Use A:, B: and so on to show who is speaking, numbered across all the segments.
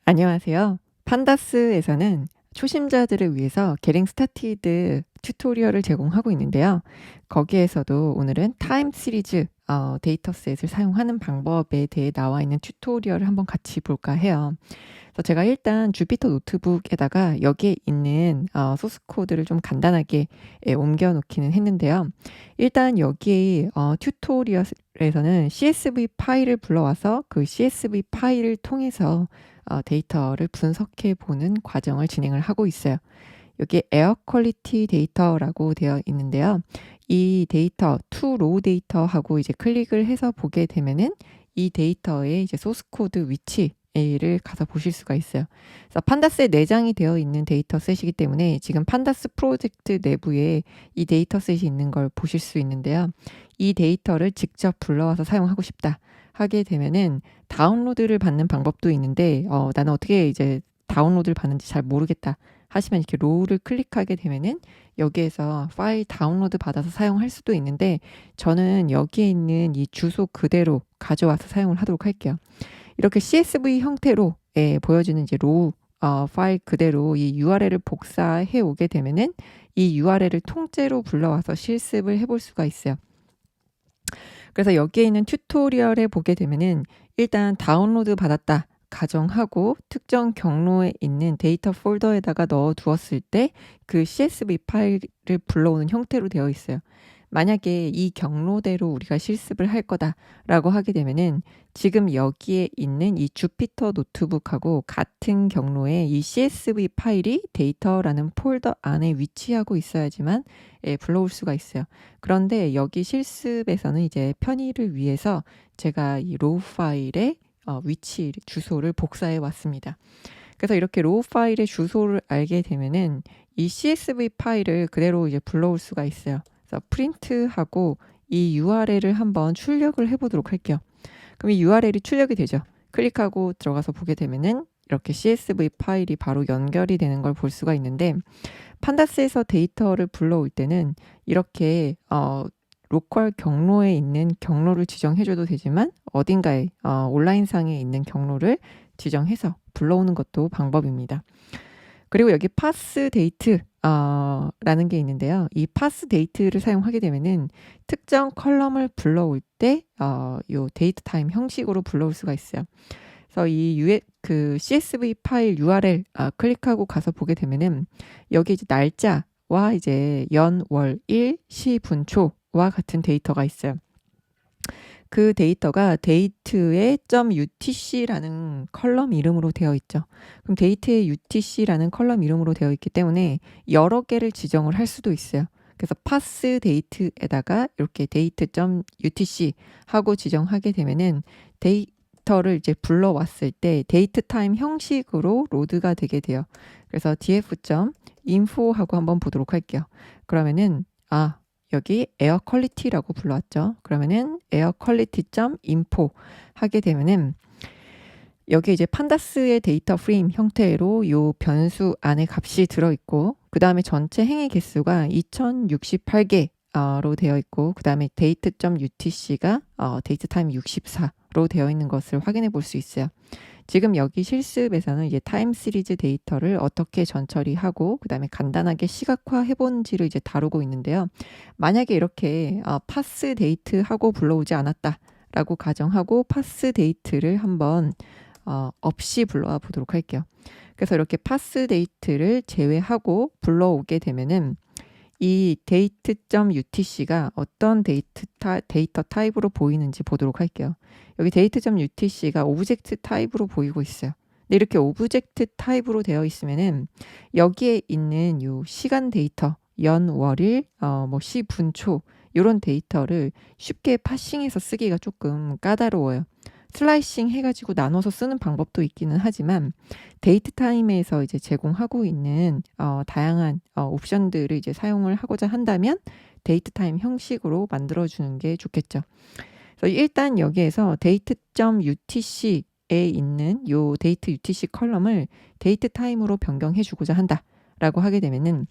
A: 안녕하세요. 판다스에서는 초심자들을 위해서 게링 스타티드 튜토리얼을 제공하고 있는데요. 거기에서도 오늘은 타임 시리즈 데이터셋을 사용하는 방법에 대해 나와 있는 튜토리얼을 한번 같이 볼까 해요. 그래서 제가 일단 주피터 노트북에다가 여기에 있는 소스 코드를 좀 간단하게 옮겨 놓기는 했는데요. 일단 여기 튜토리얼에서는 CSV 파일을 불러와서 그 CSV 파일을 통해서 데이터를 분석해 보는 과정을 진행을 하고 있어요. 여기 에어 퀄리티 데이터라고 되어 있는데요. 이 데이터 to 로우 데이터하고 이제 클릭을 해서 보게 되면은 이 데이터의 이제 소스 코드 위치를 가서 보실 수가 있어요. 그래서 판다스에 내장이 되어 있는 데이터셋이기 때문에 지금 판다스 프로젝트 내부에 이 데이터셋이 있는 걸 보실 수 있는데요. 이 데이터를 직접 불러와서 사용하고 싶다 하게 되면은 다운로드를 받는 방법도 있는데 나는 어떻게 이제 다운로드를 받는지 잘 모르겠다 하시면 이렇게 로우를 클릭하게 되면은 여기에서 파일 다운로드 받아서 사용할 수도 있는데 저는 여기에 있는 이 주소 그대로 가져와서 사용을 하도록 할게요. 이렇게 CSV 형태로 보여지는 이제 로우 파일 그대로 이 URL을 복사해 오게 되면은 이 URL을 통째로 불러와서 실습을 해볼 수가 있어요. 그래서 여기에 있는 튜토리얼에 보게 되면은 일단 다운로드 받았다 가정하고 특정 경로에 있는 데이터 폴더에다가 넣어 두었을 때 그 CSV 파일을 불러오는 형태로 되어 있어요. 만약에 이 경로대로 우리가 실습을 할 거다라고 하게 되면은 지금 여기에 있는 이 주피터 노트북하고 같은 경로에 이 CSV 파일이 데이터라는 폴더 안에 위치하고 있어야지만 불러올 수가 있어요. 그런데 여기 실습에서는 이제 편의를 위해서 제가 이 로우 파일의 위치 주소를 복사해 왔습니다. 그래서 이렇게 로우 파일의 주소를 알게 되면은 이 CSV 파일을 그대로 이제 불러올 수가 있어요. 그래서 프린트하고 이 URL을 한번 출력을 해보도록 할게요. 그럼 이 URL이 출력이 되죠. 클릭하고 들어가서 보게 되면은 이렇게 CSV 파일이 바로 연결이 되는 걸 볼 수가 있는데 판다스에서 데이터를 불러올 때는 이렇게 로컬 경로에 있는 경로를 지정해줘도 되지만 어딘가에 온라인상에 있는 경로를 지정해서 불러오는 것도 방법입니다. 그리고 여기 파스 데이트 라는 게 있는데요. 이 파스 데이트를 사용하게 되면은 특정 컬럼을 불러올 때 요 데이트 타임 형식으로 불러올 수가 있어요. 그래서 그 CSV 파일 URL 클릭하고 가서 보게 되면은 여기 이제 날짜와 이제 연, 월, 일, 시, 분, 초와 같은 데이터가 있어요. 그 데이터가 데이트의 .utc라는 컬럼 이름으로 되어 있죠. 그럼 데이트의 utc라는 컬럼 이름으로 되어 있기 때문에 여러 개를 지정을 할 수도 있어요. 그래서 파스 데이트에다가 이렇게 데이트.utc 하고 지정하게 되면은 데이터를 이제 불러왔을 때 데이트 타임 형식으로 로드가 되게 돼요. 그래서 df.info 하고 한번 보도록 할게요. 그러면은 여기 에어 퀄리티라고 불러왔죠. 그러면은 에어 퀄리티.info 하게 되면은 여기 이제 판다스의 데이터 프레임 형태로 요 변수 안에 값이 들어있고 그 다음에 전체 행의 개수가 2068개로 되어 있고 그 다음에 date.utc가 데이트 타임 64로 되어 있는 것을 확인해 볼 수 있어요. 지금 여기 실습에서는 이제 타임 시리즈 데이터를 어떻게 전처리하고 그 다음에 간단하게 시각화 해본지를 이제 다루고 있는데요. 만약에 이렇게 파스 데이트 하고 불러오지 않았다라고 가정하고 파스 데이트를 한번 없이 불러와 보도록 할게요. 그래서 이렇게 파스 데이트를 제외하고 불러오게 되면은 이 date.utc가 어떤 데이터 타입으로 보이는지 보도록 할게요. 여기 date.utc가 오브젝트 타입으로 보이고 있어요. 근데 이렇게 오브젝트 타입으로 되어 있으면은 여기에 있는 요 시간 데이터, 연, 월일, 시, 분, 초 이런 데이터를 쉽게 파싱해서 쓰기가 조금 까다로워요. 슬라이싱 해가지고 나눠서 쓰는 방법도 있기는 하지만 데이트 타임에서 이제 제공하고 있는 다양한 옵션들을 이제 사용을 하고자 한다면 데이트 타임 형식으로 만들어주는 게 좋겠죠. 그래서 일단 여기에서 date.utc에 있는 요 데이트 utc 컬럼을 데이트 타임으로 변경해 주고자 한다라고 하게 되면은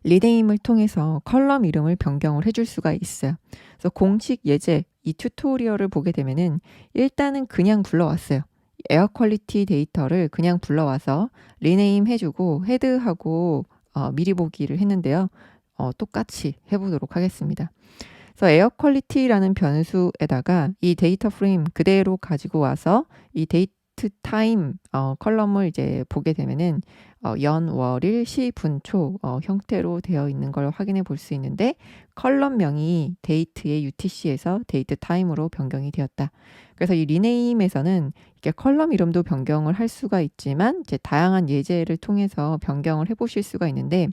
A: 리네임을 통해서 컬럼 이름을 변경을 해줄 수가 있어요. 그래서 공식 예제 이 튜토리얼을 보게 되면은 일단은 그냥 불러왔어요. 에어 퀄리티 데이터를 그냥 불러와서 리네임 해주고 헤드하고 미리 보기를 했는데요. 똑같이 해보도록 하겠습니다. 그래서 에어 퀄리티라는 변수에다가 이 데이터 프레임 그대로 가지고 와서 이 데이트 타임 컬럼을 이제 보게 되면은 연, 월, 일, 시, 분, 초 형태로 되어 있는 걸 확인해 볼 수 있는데 컬럼명이 데이트의 UTC에서 데이트 타임으로 변경이 되었다. 그래서 이 리네임에서는 이게 컬럼 이름도 변경을 할 수가 있지만 이제 다양한 예제를 통해서 변경을 해 보실 수가 있는데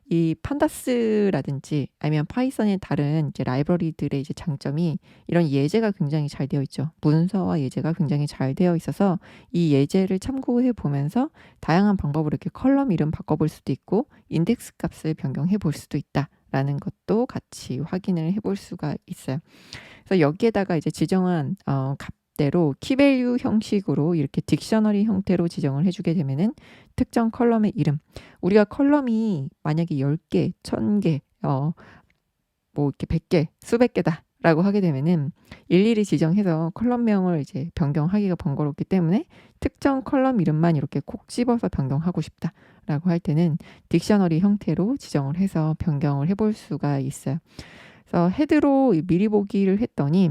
A: 이 판다스라든지 아니면 파이썬의 다른 이제 라이브러리들의 이제 장점이 이런 예제가 굉장히 잘 되어 있죠. 문서와 예제가 굉장히 잘 되어 있어서 이 예제를 참고해 보면서 다양한 방법으로 이렇게 컬럼 이름 바꿔볼 수도 있고 인덱스 값을 변경해 볼 수도 있다라는 것도 같이 확인을 해볼 수가 있어요. 그래서 여기에다가 이제 지정한 값대로 키밸류 형식으로 이렇게 딕셔너리 형태로 지정을 해주게 되면은 특정 컬럼의 이름, 우리가 컬럼이 만약에 10개, 1000개, 뭐 이렇게 100개, 수백 개다 라고 하게 되면은 일일이 지정해서 컬럼명을 이제 변경하기가 번거롭기 때문에 특정 컬럼 이름만 이렇게 콕 집어서 변경하고 싶다 라고 할 때는 딕셔너리 형태로 지정을 해서 변경을 해볼 수가 있어요. 그래서 헤드로 미리 보기를 했더니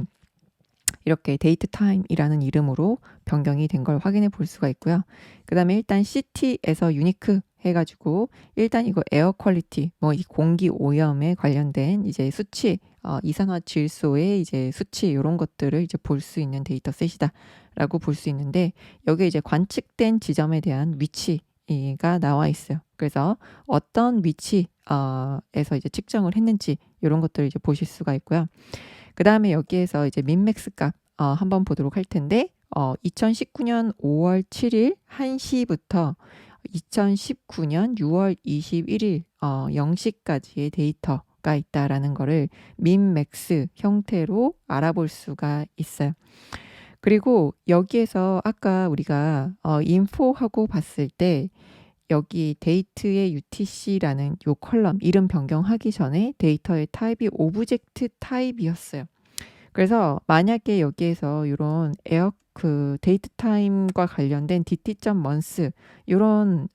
A: 이렇게 데이트 타임이라는 이름으로 변경이 된 걸 확인해 볼 수가 있고요. 그 다음에 일단 CT에서 유니크 해가지고 일단 이거 에어 퀄리티, 뭐 이 공기 오염에 관련된 이제 수치, 이산화질소의 이제 수치 이런 것들을 이제 볼 수 있는 데이터셋이다라고 볼 수 있는데 여기에 이제 관측된 지점에 대한 위치가 나와 있어요. 그래서 어떤 위치에서 이제 측정을 했는지 이런 것들을 이제 보실 수가 있고요. 그 다음에 여기에서 이제 민맥스 값 한번 보도록 할 텐데 2019년 5월 7일 1시부터 2019년 6월 21일 0시까지의 데이터가 있다라는 거를 민맥스 형태로 알아볼 수가 있어요. 그리고 여기에서 아까 우리가 인포하고 봤을 때 여기 데이트의 UTC라는 요 컬럼 이름 변경하기 전에 데이터의 타입이 오브젝트 타입이었어요. 그래서 만약에 여기에서 이런 데이트 타임과 관련된 dt.months 이런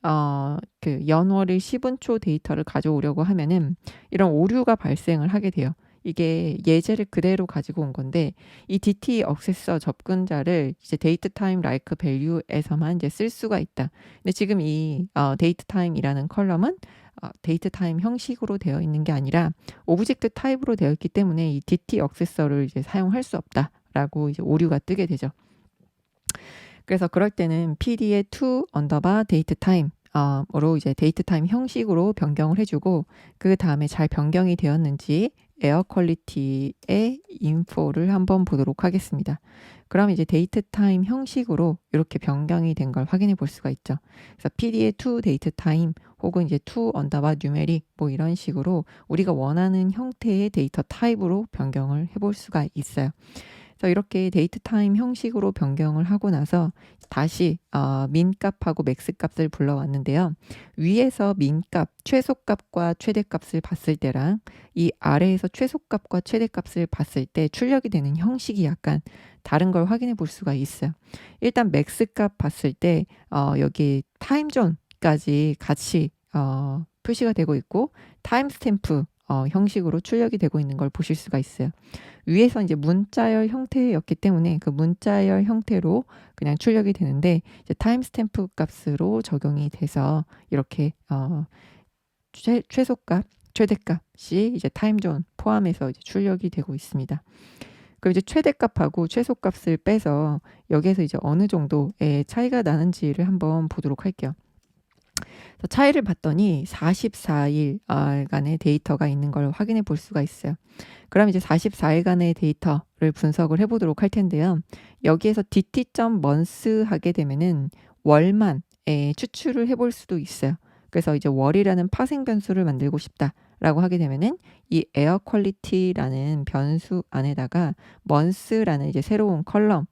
A: 그 연월일 10분초 데이터를 가져오려고 하면은 이런 오류가 발생을 하게 돼요. 이게 예제를 그대로 가지고 온 건데 이 dt 액세서 접근자를 이제 데이트 타임 라이크 밸류에서만 이제 쓸 수가 있다. 근데 지금 이 데이트 타임이라는 컬럼은 데이트 타임 형식으로 되어 있는 게 아니라 오브젝트 타입으로 되어 있기 때문에 이 dt 액세서를 이제 사용할 수 없다라고 이제 오류가 뜨게 되죠. 그래서 그럴 때는 pd의 to 언더바 데이트 타임 으로 이제 데이트 타임 형식으로 변경을 해주고 그 다음에 잘 변경이 되었는지 에어 퀄리티의 인포를 한번 보도록 하겠습니다. 그럼 이제 데이트 타임 형식으로 이렇게 변경이 된 걸 확인해 볼 수가 있죠. 그래서 pd의 to 데이트 타임 혹은 이제 to 언더바 뉴메릭 뭐 이런 식으로 우리가 원하는 형태의 데이터 타입으로 변경을 해볼 수가 있어요. 그래서 이렇게 데이트 타임 형식으로 변경을 하고 나서 다시 민값하고 맥스값을 불러왔는데요. 위에서 민값, 최소값과 최대값을 봤을 때랑 이 아래에서 최소값과 최대값을 봤을 때 출력이 되는 형식이 약간 다른 걸 확인해 볼 수가 있어요. 일단 맥스값 봤을 때 여기 타임존까지 같이 표시가 되고 있고 타임스탬프 형식으로 출력이 되고 있는 걸 보실 수가 있어요. 위에서 이제 문자열 형태였기 때문에 그 문자열 형태로 그냥 출력이 되는데 이제 타임스탬프 값으로 적용이 돼서 이렇게 최소값, 최대값이 이제 타임존 포함해서 이제 출력이 되고 있습니다. 그럼 이제 최대값하고 최소값을 빼서 여기에서 이제 어느 정도의 차이가 나는지를 한번 보도록 할게요. 차이를 봤더니 44일간의 데이터가 있는 걸 확인해 볼 수가 있어요. 그럼 이제 44일간의 데이터를 분석을 해보도록 할 텐데요. 여기에서 dt.months 하게 되면은 월만 추출을 해볼 수도 있어요. 그래서 이제 월이라는 파생 변수를 만들고 싶다라고 하게 되면은 이 에어 퀄리티라는 변수 안에다가 months라는 이제 새로운 컬럼을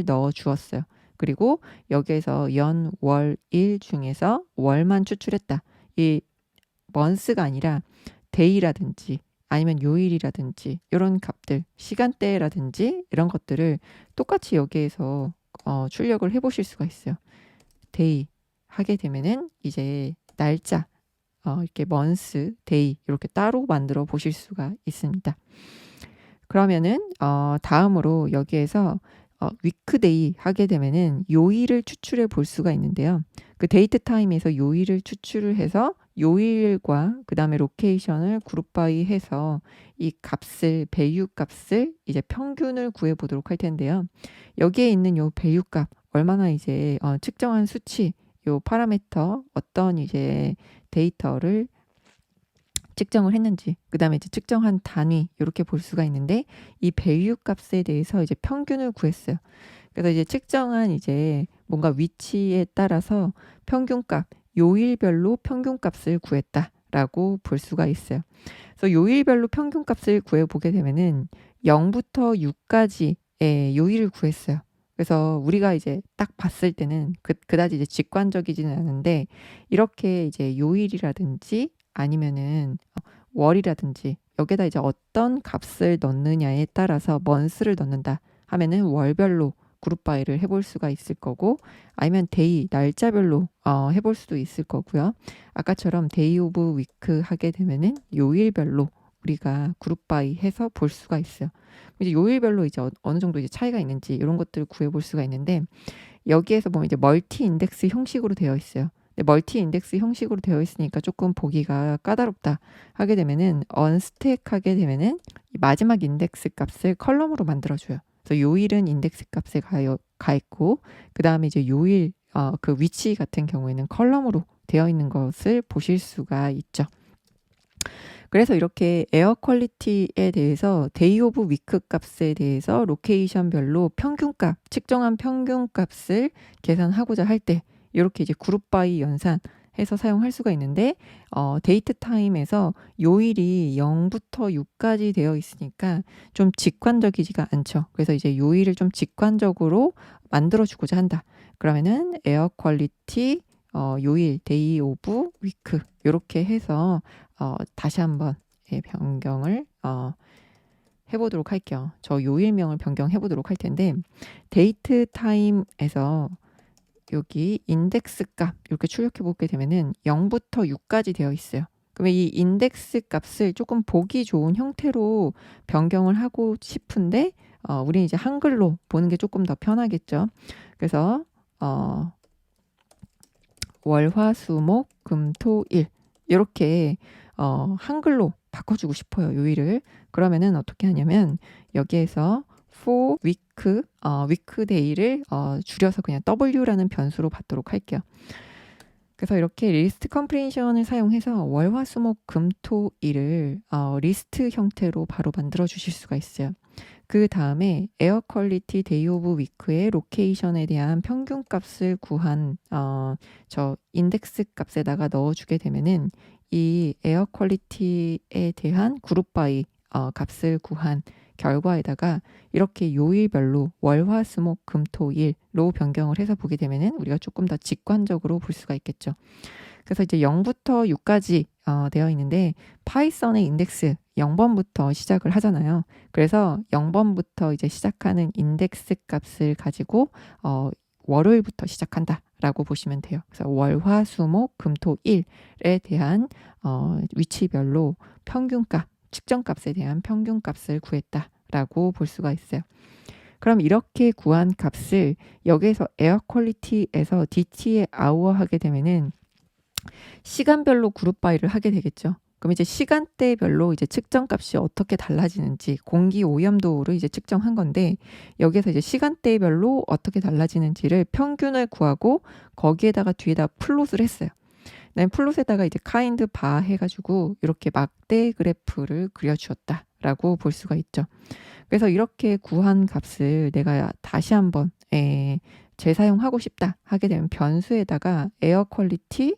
A: 넣어 주었어요. 그리고 여기에서 연, 월, 일 중에서 월만 추출했다. 이 months가 아니라 day라든지 아니면 요일이라든지 이런 값들, 시간대라든지 이런 것들을 똑같이 여기에서 출력을 해 보실 수가 있어요. day 하게 되면은 이제 날짜 이렇게 month, day 이렇게 따로 만들어 보실 수가 있습니다. 그러면은 다음으로 여기에서 weekday 하게 되면은 요일을 추출해 볼 수가 있는데요. 그 데이트 타임에서 요일을 추출을 해서 요일과 그 다음에 로케이션을 그룹 바이 해서 이 값을 배유 값을 이제 평균을 구해 보도록 할 텐데요. 여기에 있는 요 배유 값 얼마나 이제 측정한 수치 요 파라미터 어떤 이제 데이터를 측정을 했는지, 그 다음에 이제 측정한 단위 이렇게 볼 수가 있는데 이 배유 값에 대해서 이제 평균을 구했어요. 그래서 이제 측정한 이제 뭔가 위치에 따라서 평균값, 요일별로 평균값을 구했다라고 볼 수가 있어요. 그래서 요일별로 평균값을 구해보게 되면은 0부터 6까지의 요일을 구했어요. 그래서 우리가 이제 딱 봤을 때는 그다지 이제 직관적이지는 않은데 이렇게 이제 요일이라든지 아니면은 월이라든지 여기에다 이제 어떤 값을 넣느냐에 따라서 month를 넣는다 하면은 월별로 그룹 바이를 해볼 수가 있을 거고 아니면 데이 날짜별로 해볼 수도 있을 거고요. 아까처럼 데이 오브 위크 하게 되면은 요일별로 우리가 그룹 바이 해서 볼 수가 있어요. 이제 요일별로 이제 어느 정도 이제 차이가 있는지 이런 것들을 구해볼 수가 있는데 여기에서 보면 이제 멀티 인덱스 형식으로 되어 있어요. 근데 멀티 인덱스 형식으로 되어 있으니까 조금 보기가 까다롭다 하게 되면은 언스택 하게 되면은 마지막 인덱스 값을 컬럼으로 만들어줘요. 그래서 요일은 인덱스 값에 가 있고 그 다음에 이제 요일 그 위치 같은 경우에는 컬럼으로 되어 있는 것을 보실 수가 있죠. 그래서 이렇게 에어 퀄리티에 대해서 데이 오브 위크 값에 대해서 로케이션별로 평균값, 측정한 평균값을 계산하고자 할 때 이렇게 이제 그룹 바이 연산해서 사용할 수가 있는데 데이트 타임에서 요일이 0부터 6까지 되어 있으니까 좀 직관적이지가 않죠. 그래서 이제 요일을 좀 직관적으로 만들어 주고자 한다. 그러면은 에어 퀄리티 요일 데이 오브 위크 이렇게 해서 다시 한번 변경을 해보도록 할게요. 저 요일명을 변경해 보도록 할 텐데 데이트 타임에서 여기 인덱스 값 이렇게 출력해 보게 되면은 0부터 6까지 되어 있어요. 그러면 이 인덱스 값을 조금 보기 좋은 형태로 변경을 하고 싶은데 우리는 이제 한글로 보는 게 조금 더 편하겠죠. 그래서 월, 화, 수, 목, 금, 토, 일 이렇게 한글로 바꿔주고 싶어요. 요일을. 그러면은 어떻게 하냐면 여기에서 for week, weekday를 줄여서 그냥 W라는 변수로 받도록 할게요. 그래서 이렇게 리스트 컴프레hension을 사용해서 월, 화, 수, 목, 금, 토, 일을 리스트 형태로 바로 만들어 주실 수가 있어요. 그 다음에 에어 퀄리티 데이 오브 위크의 로케이션에 대한 평균 값을 구한 저 인덱스 값에다가 넣어주게 되면은 이 에어 퀄리티에 대한 그룹 바이 값을 구한 결과에다가 이렇게 요일별로 월, 화, 수, 목, 금, 토, 일로 변경을 해서 보게 되면은 우리가 조금 더 직관적으로 볼 수가 있겠죠. 그래서 이제 0부터 6까지 되어 있는데 파이썬의 인덱스 0번부터 시작을 하잖아요. 그래서 0번부터 이제 시작하는 인덱스 값을 가지고 월요일부터 시작한다라고 보시면 돼요. 그래서 월, 화, 수, 목, 금, 토, 일에 대한 위치별로 평균값, 측정값에 대한 평균값을 구했다라고 볼 수가 있어요. 그럼 이렇게 구한 값을 여기에서 에어 퀄리티에서 DT에 아우어 하게 되면은 시간별로 그룹 바이를 하게 되겠죠. 그럼 이제 시간대별로 이제 측정값이 어떻게 달라지는지 공기 오염도를 이제 측정한 건데 여기에서 이제 시간대별로 어떻게 달라지는지를 평균을 구하고 거기에다가 뒤에다 플롯을 했어요. 그다음에 플롯에다가 이제 카인드 바 해가지고 이렇게 막대 그래프를 그려주었다라고 볼 수가 있죠. 그래서 이렇게 구한 값을 내가 다시 한번 재사용하고 싶다 하게 되면 변수에다가 에어 퀄리티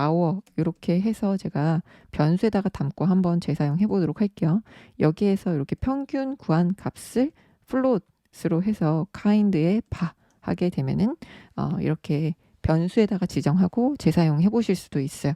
A: 아워 이렇게 해서 제가 변수에다가 담고 한번 재사용해 보도록 할게요. 여기에서 이렇게 평균 구한 값을 플롯으로 해서 카인드에 바 하게 되면은 이렇게 변수에다가 지정하고 재사용해 보실 수도 있어요.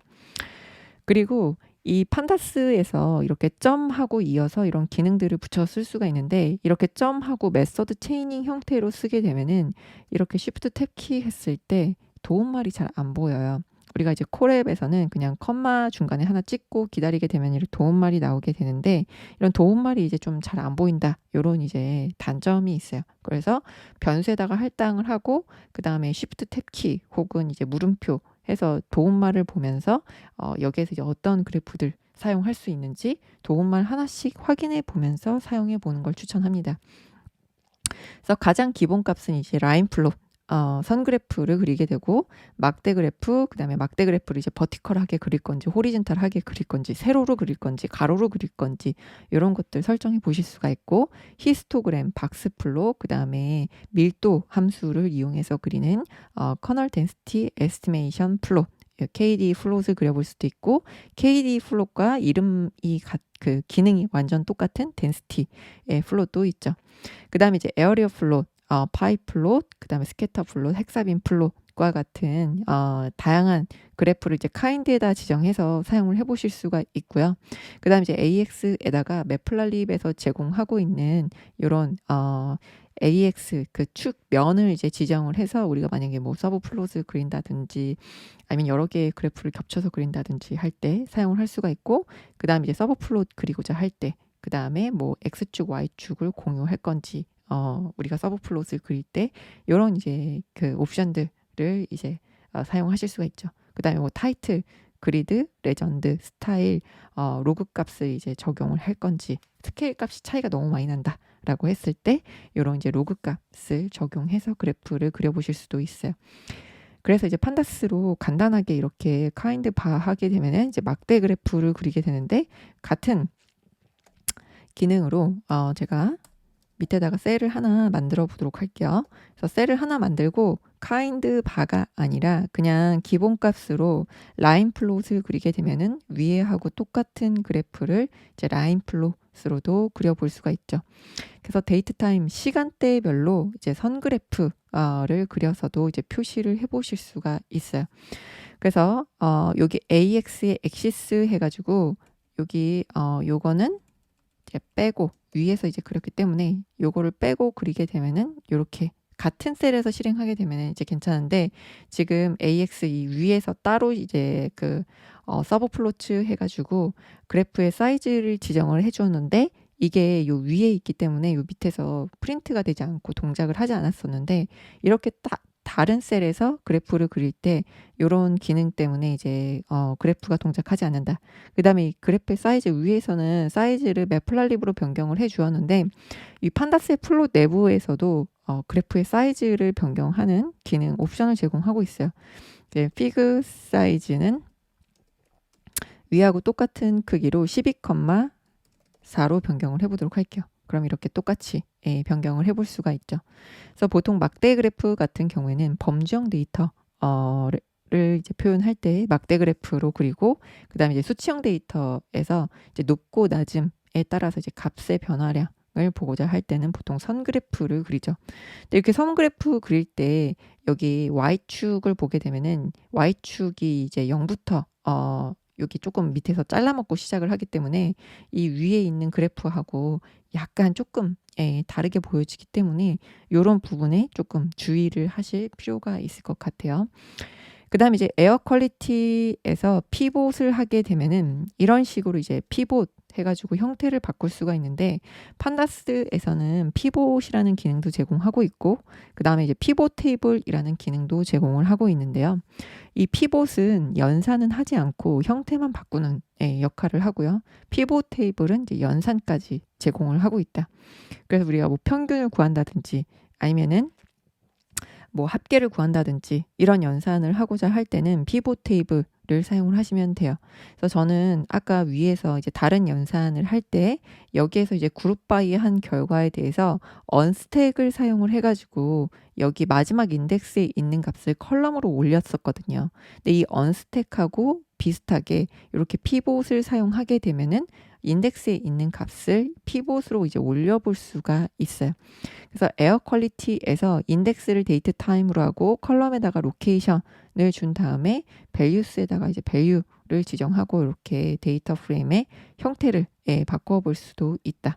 A: 그리고 이 판다스에서 이렇게 점하고 이어서 이런 기능들을 붙여 쓸 수가 있는데 이렇게 점하고 메서드 체이닝 형태로 쓰게 되면은 이렇게 쉬프트 탭키 했을 때 도움말이 잘 안 보여요. 우리가 이제 콜앱에서는 그냥 컴마 중간에 하나 찍고 기다리게 되면 이렇게 도움말이 나오게 되는데 이런 도움말이 이제 좀 잘 안 보인다. 요런 이제 단점이 있어요. 그래서 변수에다가 할당을 하고 그다음에 쉬프트 탭키 혹은 이제 물음표 해서 도움말을 보면서 여기에서 이제 어떤 그래프들 사용할 수 있는지 도움말 하나씩 확인해 보면서 사용해 보는 걸 추천합니다. 그래서 가장 기본 값은 이제 라인 플롯, 선 그래프를 그리게 되고 막대 그래프, 그다음에 막대 그래프를 이제 버티컬하게 그릴 건지 호리즌탈하게 그릴 건지 세로로 그릴 건지 가로로 그릴 건지 이런 것들 설정해 보실 수가 있고 히스토그램, 박스 플롯, 그다음에 밀도 함수를 이용해서 그리는 커널 덴시티 에스티메이션 플롯 KD 플롯을 그려볼 수도 있고 KD 플롯과 이름이 그 기능이 완전 똑같은 덴시티의 플롯도 있죠. 그 다음에 이제 에어리어 플롯, 파이 플롯, 그 다음에 스캐터 플롯, 헥사빈 플롯과 같은 다양한 그래프를 이제 카인드에다 지정해서 사용을 해보실 수가 있고요. 그 다음에 이제 AX에다가 매플랄립에서 제공하고 있는 이런 AX 그 축 면을 이제 지정을 해서 우리가 만약에 뭐 서브 플롯을 그린다든지 아니면 여러 개의 그래프를 겹쳐서 그린다든지 할 때 사용을 할 수가 있고 그 다음에 이제 서브 플롯 그리고자 할 때 그 다음에 뭐 X축, Y축을 공유할 건지 우리가 서브 플롯을 그릴 때 이런 이제 그 옵션들을 이제 사용하실 수가 있죠. 그 다음에 뭐 타이틀, 그리드, 레전드, 스타일, 로그 값을 이제 적용을 할 건지 스케일 값이 차이가 너무 많이 난다. 라고 했을 때 이런 이제 로그 값을 적용해서 그래프를 그려보실 수도 있어요. 그래서 이제 판다스로 간단하게 이렇게 카인드 바하게 되면은 이제 막대 그래프를 그리게 되는데 같은 기능으로 제가 밑에다가 셀을 하나 만들어 보도록 할게요. 그래서 셀을 하나 만들고 카인드 바가 아니라 그냥 기본 값으로 라인 플롯을 그리게 되면은 위에 하고 똑같은 그래프를 이제 라인 플롯으로도 그려볼 수가 있죠. 그래서 데이트 타임 시간대별로 이제 선 그래프를 그려서도 이제 표시를 해보실 수가 있어요. 그래서 여기 AX의 엑시스 해가지고 여기 요거는 이제 빼고 위에서 이제 그렸기 때문에 요거를 빼고 그리게 되면은 요렇게 같은 셀에서 실행하게 되면은 이제 괜찮은데 지금 AX 이 위에서 따로 이제 그 서브 플로츠 해가지고 그래프의 사이즈를 지정을 해주었는데 이게 요 위에 있기 때문에 요 밑에서 프린트가 되지 않고 동작을 하지 않았었는데 이렇게 딱 다른 셀에서 그래프를 그릴 때 이런 기능 때문에 이제 그래프가 동작하지 않는다. 그 다음에 이 그래프의 사이즈 위에서는 사이즈를 매플랄립으로 변경을 해 주었는데 이 판다스의 플롯 내부에서도 그래프의 사이즈를 변경하는 기능 옵션을 제공하고 있어요. 이제 피그 사이즈는 위하고 똑같은 크기로 12,4로 변경을 해보도록 할게요. 그럼 이렇게 똑같이 변경을 해볼 수가 있죠. 그래서 보통 막대 그래프 같은 경우에는 범주형 데이터를 이제 표현할 때 막대 그래프로 그리고 그 다음에 이제 수치형 데이터에서 이제 높고 낮음에 따라서 이제 값의 변화량을 보고자 할 때는 보통 선 그래프를 그리죠. 근데 이렇게 선 그래프 그릴 때 여기 Y축을 보게 되면은 Y축이 이제 0부터 여기 조금 밑에서 잘라먹고 시작을 하기 때문에 이 위에 있는 그래프하고 약간 조금 다르게 보여지기 때문에 이런 부분에 조금 주의를 하실 필요가 있을 것 같아요. 그 다음에 이제 에어 퀄리티에서 피봇을 하게 되면은 이런 식으로 이제 피봇 해가지고 형태를 바꿀 수가 있는데 판다스에서는 피봇이라는 기능도 제공하고 있고 그 다음에 이제 피봇 테이블이라는 기능도 제공을 하고 있는데요. 이 피봇은 연산은 하지 않고 형태만 바꾸는 역할을 하고요. 피봇 테이블은 이제 연산까지 제공을 하고 있다. 그래서 우리가 뭐 평균을 구한다든지 아니면은 뭐 합계를 구한다든지 이런 연산을 하고자 할 때는 피봇 테이블을 사용을 하시면 돼요. 그래서 저는 아까 위에서 이제 다른 연산을 할 때 여기에서 이제 그룹 바이 한 결과에 대해서 언스택을 사용을 해가지고 여기 마지막 인덱스에 있는 값을 컬럼으로 올렸었거든요. 근데 이 언스택하고 비슷하게 이렇게 피봇을 사용하게 되면은 인덱스에 있는 값을 피봇으로 이제 올려볼 수가 있어요. 그래서 에어 퀄리티에서 인덱스를 데이트 타임으로 하고 컬럼에다가 로케이션을 준 다음에 values에다가 이제 value를 지정하고 이렇게 데이터 프레임의 형태를 바꿔 볼 수도 있다.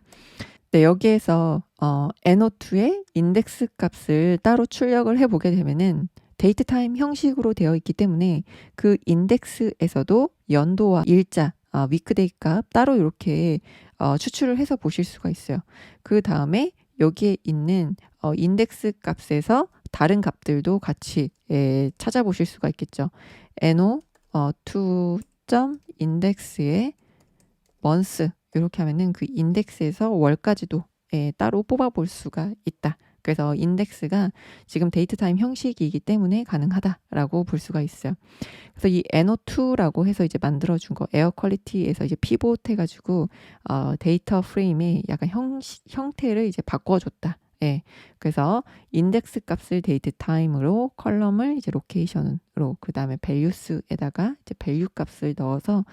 A: 네, 여기에서 NO2의 인덱스 값을 따로 출력을 해보게 되면은 데이트 타임 형식으로 되어 있기 때문에 그 인덱스에서도 연도와 일자, 위크데이 값 따로 이렇게 추출을 해서 보실 수가 있어요. 그 다음에 여기에 있는 인덱스 값에서 다른 값들도 같이 찾아보실 수가 있겠죠. NO2 index의 months 이렇게 하면은 그 인덱스에서 월까지도 따로 뽑아볼 수가 있다. 그래서 인덱스가 지금 데이트 타임 형식이기 때문에 가능하다라고 볼 수가 있어요. 그래서 이 NO2라고 해서 이제 만들어준 거 에어 퀄리티에서 이제 피봇 해가지고 데이터 프레임의 약간 형태를 이제 바꿔줬다. 예. 그래서 인덱스 값을 데이트 타임으로 컬럼을 이제 로케이션으로 그 다음에 values에다가 이제 value 값을 넣어서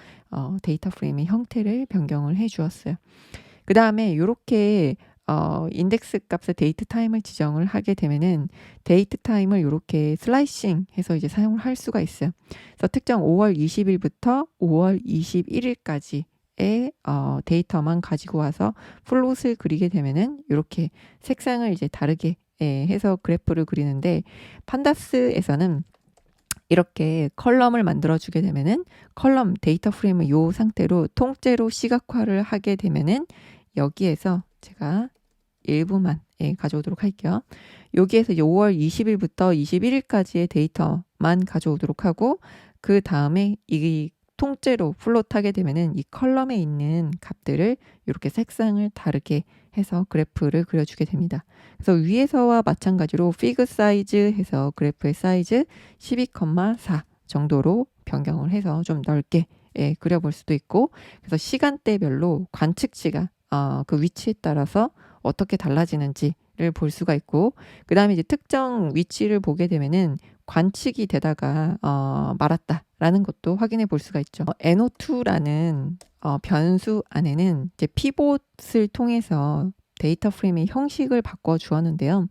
A: 데이터 프레임의 형태를 변경을 해 주었어요. 그 다음에 이렇게 인덱스 값의 데이트 타임을 지정을 하게 되면은 데이트 타임을 이렇게 슬라이싱 해서 이제 사용을 할 수가 있어요. 그래서 특정 5월 20일부터 5월 21일까지 데이터만 가지고 와서 플롯을 그리게 되면은 이렇게 색상을 이제 다르게 해서 그래프를 그리는데 판다스에서는 이렇게 컬럼을 만들어 주게 되면은 컬럼 데이터 프레임을 이 상태로 통째로 시각화를 하게 되면은 여기에서 제가 일부만 가져오도록 할게요. 여기에서 5월 20일부터 21일까지의 데이터만 가져오도록 하고 그 다음에 이 통째로 플롯하게 되면은 이 컬럼에 있는 값들을 이렇게 색상을 다르게 해서 그래프를 그려주게 됩니다. 그래서 위에서와 마찬가지로 피그 사이즈 해서 그래프의 사이즈 12,4 정도로 변경을 해서 좀 넓게 그려볼 수도 있고 그래서 시간대별로 관측치가 그 위치에 따라서 어떻게 달라지는지를 볼 수가 있고 그 다음에 이제 특정 위치를 보게 되면은 관측이 되다가 말았다라는 것도 확인해 볼 수가 있죠. NO2라는 변수 안에는 이제 피봇을 통해서 데이터 프레임의 형식을 바꿔 주었는데요.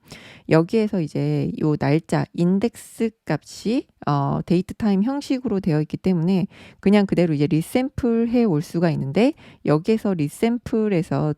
A: 여기에서 이제 요 날짜 인덱스 값이 데이트 타임 형식으로 되어 있기 때문에 그냥 그대로 이제 리샘플 해 올 수가 있는데 여기에서 리샘플에서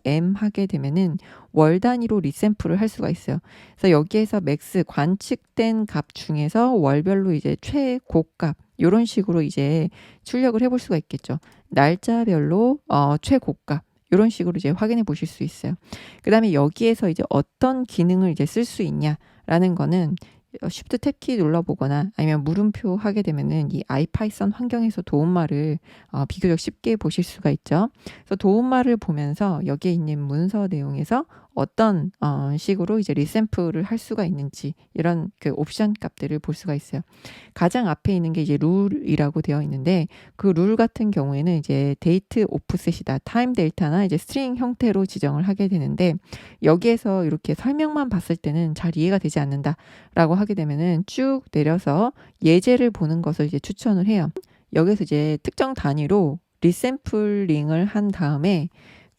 A: .m 하게 되면은 월 단위로 리샘플을 할 수가 있어요. 그래서 여기에서 맥스 관측된 값 중에서 월별로 이제 최고값 이런 식으로 이제 출력을 해볼 수가 있겠죠. 날짜별로 최고값 이런 식으로 이제 확인해 보실 수 있어요. 그 다음에 여기에서 이제 어떤 기능을 이제 쓸 수 있냐라는 거는 Shift 탭키 눌러보거나 아니면 물음표 하게 되면은 이 아이파이썬 환경에서 도움말을 비교적 쉽게 보실 수가 있죠. 그래서 도움말을 보면서 여기에 있는 문서 내용에서 어떤 식으로 이제 리샘플을 할 수가 있는지 이런 그 옵션 값들을 볼 수가 있어요. 가장 앞에 있는 게 이제 룰이라고 되어 있는데 그 룰 같은 경우에는 이제 데이트 오프셋이다. 타임 델타나 이제 스트링 형태로 지정을 하게 되는데 여기에서 이렇게 설명만 봤을 때는 잘 이해가 되지 않는다라고 하게 되면은 쭉 내려서 예제를 보는 것을 이제 추천을 해요. 여기서 이제 특정 단위로 리샘플링을 한 다음에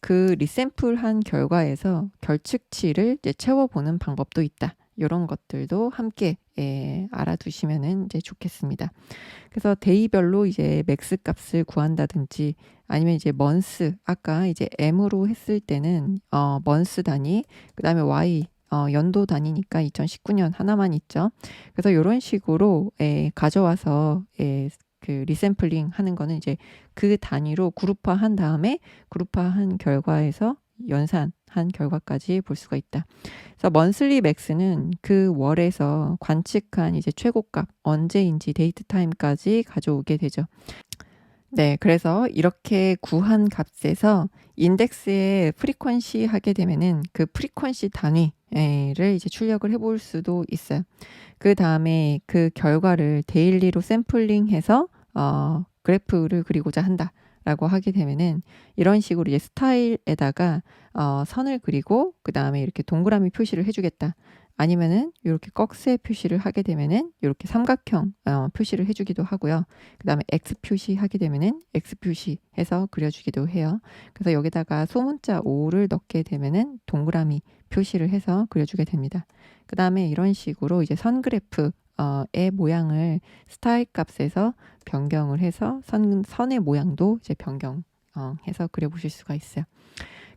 A: 그 리샘플한 결과에서 결측치를 이제 채워보는 방법도 있다. 이런 것들도 함께 알아두시면은 이제 좋겠습니다. 그래서 데이별로 이제 맥스 값을 구한다든지 아니면 이제 먼스 아까 이제 m으로 했을 때는 먼스 단위 그다음에 y 연도 단위니까 2019년 하나만 있죠. 그래서 이런 식으로 가져와서 그 리샘플링 하는 거는 이제 그 단위로 그룹화 한 다음에 그룹화한 결과에서 연산한 결과까지 볼 수가 있다. 그래서 먼슬리 맥스는 그 월에서 관측한 이제 최고값 언제인지 데이트 타임까지 가져오게 되죠. 네, 그래서 이렇게 구한 값에서 인덱스에 프리퀀시 하게 되면은 그 프리퀀시 단위를 이제 출력을 해볼 수도 있어요. 그 다음에 그 결과를 데일리로 샘플링해서 그래프를 그리고자 한다라고 하게 되면은 이런 식으로 이제 스타일에다가 선을 그리고 그 다음에 이렇게 동그라미 표시를 해주겠다. 아니면은 이렇게 꺽쇠 표시를 하게 되면은 이렇게 삼각형 표시를 해주기도 하고요. 그 다음에 X 표시 하게 되면은 X 표시해서 그려주기도 해요. 그래서 여기다가 소문자 5를 넣게 되면은 동그라미 표시를 해서 그려주게 됩니다. 그 다음에 이런 식으로 이제 선 그래프 의 모양을 스타일 값에서 변경을 해서 선의 모양도 이제 변경해서 그려보실 수가 있어요.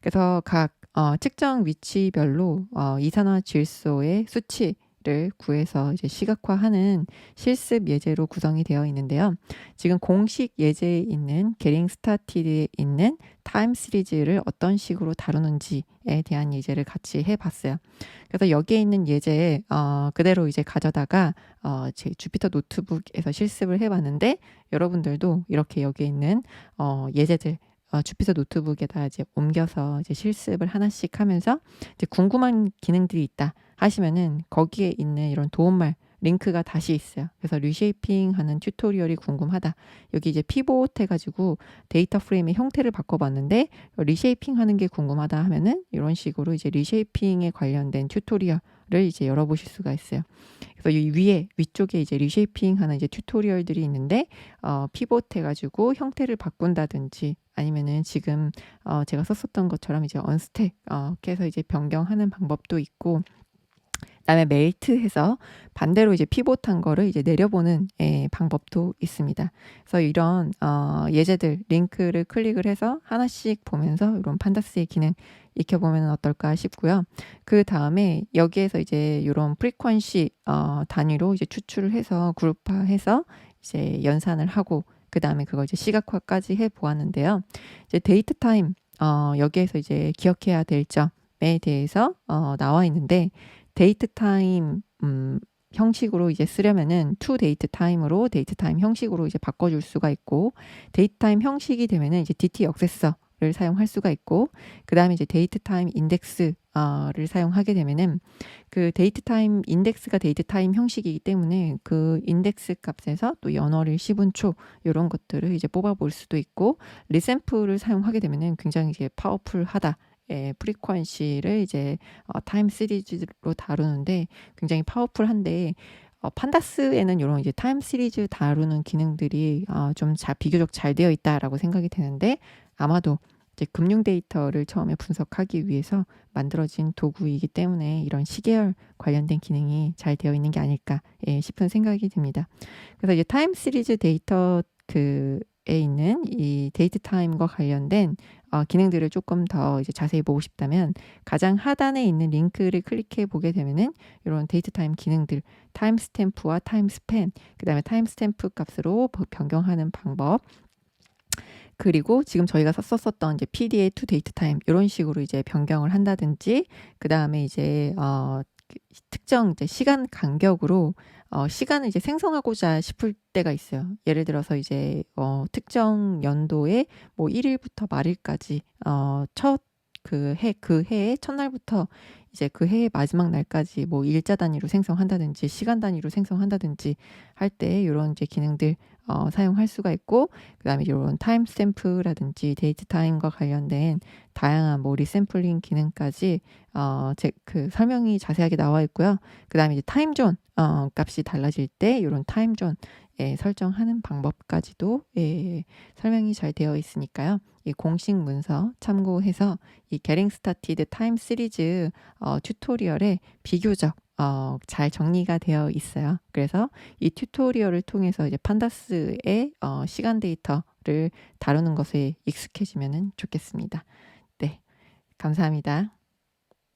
A: 그래서 각 측정 위치별로 이산화 질소의 수치를 구해서 이제 시각화하는 실습 예제로 구성이 되어 있는데요. 지금 공식 예제에 있는 게링 스타티드에 있는 타임 시리즈를 어떤 식으로 다루는지에 대한 예제를 같이 해봤어요. 그래서 여기에 있는 예제 그대로 이제 가져다가 제 주피터 노트북에서 실습을 해봤는데 여러분들도 이렇게 여기에 있는 예제들 주피터 노트북에다 이제 옮겨서 이제 실습을 하나씩 하면서 이제 궁금한 기능들이 있다 하시면은 거기에 있는 이런 도움말 링크가 다시 있어요. 그래서 리쉐이핑 하는 튜토리얼이 궁금하다. 여기 이제 피봇 해가지고 데이터 프레임의 형태를 바꿔봤는데 리쉐이핑 하는 게 궁금하다 하면은 이런 식으로 이제 리쉐이핑에 관련된 튜토리얼을 이제 열어보실 수가 있어요. 그래서 이 위쪽에 이제 리쉐이핑 하는 이제 튜토리얼들이 있는데 피봇 해가지고 형태를 바꾼다든지 아니면은 지금 제가 썼었던 것처럼 이제 언스택 해서 이제 변경하는 방법도 있고 그다음에 멜트해서 반대로 이제 피봇한 거를 이제 내려보는 방법도 있습니다. 그래서 이런 예제들 링크를 클릭을 해서 하나씩 보면서 이런 판다스의 기능 익혀보면 어떨까 싶고요. 그 다음에 여기에서 이제 이런 프리퀀시 단위로 이제 추출을 해서 그룹화해서 이제 연산을 하고 그 다음에 그걸 이제 시각화까지 해 보았는데요. 이제 데이트 타임 여기에서 이제 기억해야 될 점에 대해서 나와 있는데 데이트 타임 형식으로 이제 쓰려면은 to 데이트 타임으로 데이트 타임 형식으로 이제 바꿔줄 수가 있고 데이트 타임 형식이 되면은 이제 DT 액세서를 사용할 수가 있고 그 다음에 이제 데이트 타임 인덱스를 사용하게 되면은 그 데이트 타임 인덱스가 데이트 타임 형식이기 때문에 그 인덱스 값에서 또 연월일 10분초 이런 것들을 이제 뽑아볼 수도 있고 리샘플을 사용하게 되면은 굉장히 이제 파워풀하다. 프리퀀시를 이제 타임 시리즈로 다루는데 굉장히 파워풀한데 판다스에는 이런 이제 타임 시리즈 다루는 기능들이 좀 비교적 잘 되어 있다라고 생각이 되는데 아마도 이제 금융 데이터를 처음에 분석하기 위해서 만들어진 도구이기 때문에 이런 시계열 관련된 기능이 잘 되어 있는 게 아닐까 싶은 생각이 듭니다. 그래서 이제 타임 시리즈 데이터 에 있는 이 데이트 타임과 관련된 기능들을 조금 더 이제 자세히 보고 싶다면 가장 하단에 있는 링크를 클릭해 보게 되면은 이런 데이트 타임 기능들 타임 스탬프와 타임 스팬 그다음에 타임 스탬프 값으로 변경하는 방법 그리고 지금 저희가 썼었던 이제 PDA to 데이트 타임 이런 식으로 이제 변경을 한다든지 그다음에 이제 특정 이제 시간 간격으로 시간을 이제 생성하고자 싶을 때가 있어요. 예를 들어서 이제 특정 연도에 뭐 1일부터 말일까지 그 해의 첫날부터 이제 그 해의 마지막 날까지 뭐 일자 단위로 생성한다든지 시간 단위로 생성한다든지 할 때 이런 이제 기능들 사용할 수가 있고 그다음에 이런 타임 스탬프라든지 데이트 타임과 관련된 다양한 뭐 리샘플링 기능까지 그 설명이 자세하게 나와 있고요. 그다음에 이제 타임존 값이 달라질 때 이런 타임존 설정하는 방법까지도 설명이 잘 되어 있으니까요. 이 공식 문서 참고해서 이 Getting Started Time 시리즈 튜토리얼에 비교적 잘 정리가 되어 있어요. 그래서 이 튜토리얼을 통해서 이제 판다스의 시간 데이터를 다루는 것에 익숙해지면 좋겠습니다. 네, 감사합니다.